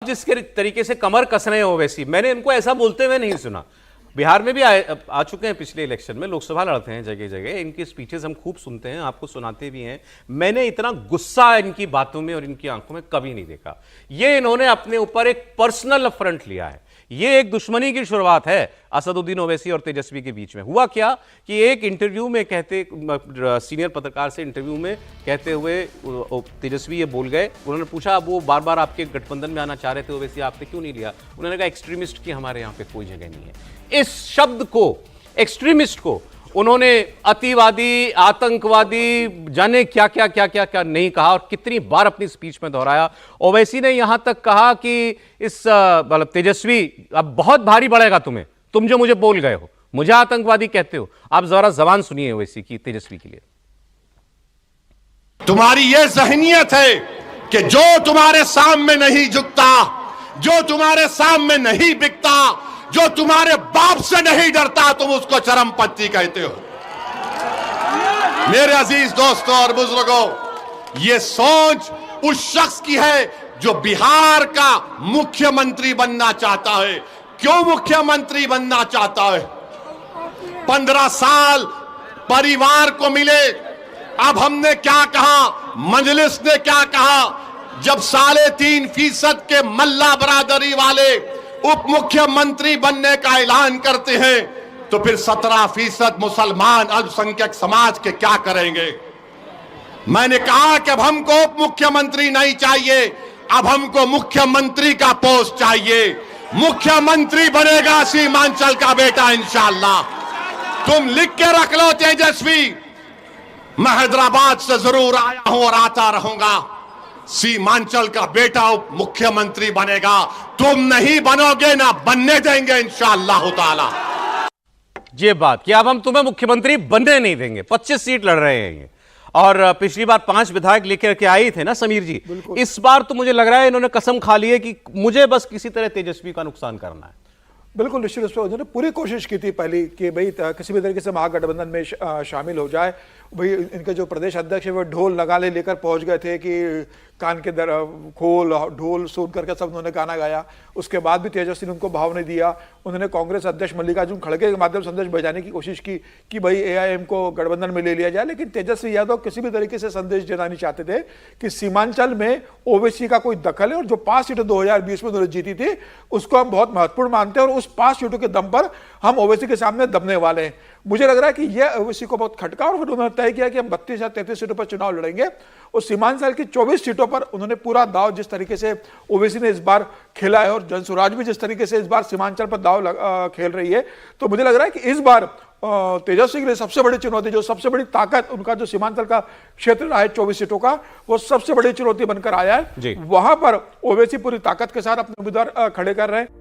जिसके तरीके से कमर कस रहे हैं ओवैसी, मैंने इनको ऐसा बोलते हुए नहीं सुना। बिहार में भी आ चुके हैं पिछले इलेक्शन में, लोकसभा लड़ते हैं जगह जगह, इनकी स्पीचेस हम खूब सुनते हैं, आपको सुनाते भी हैं। मैंने इतना गुस्सा इनकी बातों में और इनकी आंखों में कभी नहीं देखा। ये इन्होंने अपने ऊपर एक पर्सनल अफरंट लिया है, ये एक दुश्मनी की शुरुआत है असदुद्दीन ओवैसी और तेजस्वी के बीच में। हुआ क्या कि एक इंटरव्यू में सीनियर पत्रकार से इंटरव्यू में कहते हुए तेजस्वी ये बोल गए, उन्होंने पूछा अब वो बार बार आपके गठबंधन में आना चाह रहे थे ओवैसी, आपने क्यों नहीं लिया? उन्होंने कहा एक्सट्रीमिस्ट की हमारे यहाँ पे कोई जगह नहीं है। इस शब्द को, एक्सट्रीमिस्ट को, उन्होंने अतिवादी, आतंकवादी, जाने क्या क्या क्या क्या क्या नहीं कहा और कितनी बार अपनी स्पीच में दोहराया। ओवैसी ने यहां तक कहा कि इस मतलब तेजस्वी अब बहुत भारी पड़ेगा तुम्हें, तुम जो मुझे बोल गए हो, मुझे आतंकवादी कहते हो। आप जरा जबान सुनिए ओवैसी की तेजस्वी के लिए। तुम्हारी यह जहनियत है कि जो तुम्हारे सामने नहीं झुकता, जो तुम्हारे सामने नहीं बिकता, जो तुम्हारे बाप से नहीं डरता, तुम उसको चरमपंथी कहते हो। मेरे अजीज दोस्तों और बुजुर्गों, ये सोच उस शख्स की है जो बिहार का मुख्यमंत्री बनना चाहता है। क्यों मुख्यमंत्री बनना चाहता है? 15 साल परिवार को मिले। अब हमने क्या कहा, मजलिस ने क्या कहा, जब 3.5% के मल्ला बरादरी वाले उप मुख्यमंत्री बनने का ऐलान करते हैं, तो फिर 17% मुसलमान अल्पसंख्यक समाज के क्या करेंगे? मैंने कहा कि अब हमको उप मुख्यमंत्री नहीं चाहिए, अब हमको मुख्यमंत्री का पोस्ट चाहिए। मुख्यमंत्री बनेगा सीमांचल का बेटा इंशाअल्लाह। तुम लिख के रख लो तेजस्वी, मैं हैदराबाद से जरूर आया हूं और आता रहूंगा। सीमांचल का बेटा उप मुख्यमंत्री बनेगा, तुम नहीं बनोगे, ना बनने देंगे इंशाअल्लाह ताला। ये बात कि अब हम तुम्हें मुख्यमंत्री बनने नहीं देंगे। 25 सीट लड़ रहे हैं ये, और पिछली बार 5 विधायक लेकर के आए थे ना समीर जी, इस बार तो मुझे लग रहा है इन्होंने कसम खा ली है कि मुझे बस किसी तरह तेजस्वी का नुकसान करना है। बिल्कुल निश्चित रूप से उन्होंने पूरी कोशिश की थी पहली कि भाई किसी भी तरीके से महागठबंधन में शामिल हो जाए। भाई इनके जो प्रदेश अध्यक्ष है वो ढोल नगाड़े लेकर पहुंच गए थे कि कान के दर खोल ढोल सुन करके सब उन्होंने गाना गाया। उसके बाद भी तेजस्वी ने उनको भाव नहीं दिया। उन्होंने कांग्रेस अध्यक्ष मल्लिकार्जुन खड़गे के माध्यम से संदेश भेजाने की कोशिश की कि भाई AIM को गठबंधन में ले लिया जाए, लेकिन तेजस्वी यादव किसी भी तरीके से संदेश देना नहीं चाहते थे कि सीमांचल में ओवैसी का कोई दखल है, और जो 5 सीटें 2020 में उन्होंने जीती थी उसको हम बहुत महत्वपूर्ण मानते हैं, और उस 5 सीटों के दम पर हम ओवैसी के सामने दबने वाले हैं। मुझे लग रहा है कि यह ओवैसी को बहुत खटका, और फिर उन्होंने तय किया कि हम 32 या 33 सीटों पर चुनाव लड़ेंगे। और सीमांचल की 24 सीटों पर उन्होंने पूरा दाव, जिस तरीके से ओवैसी ने इस बार खेला है और जनसुराज भी जिस तरीके से इस बार सीमांचल पर दाव खेल रही है, तो मुझे लग रहा है कि इस बार तेजस्वी के लिए सबसे बड़ी चुनौती, जो सबसे बड़ी ताकत उनका जो सीमांचल का क्षेत्र रहा है 24 सीटों का, वो सबसे बड़ी चुनौती बनकर आया है। वहां पर ओवैसी पूरी ताकत के साथ अपने उम्मीदवार खड़े कर रहे हैं।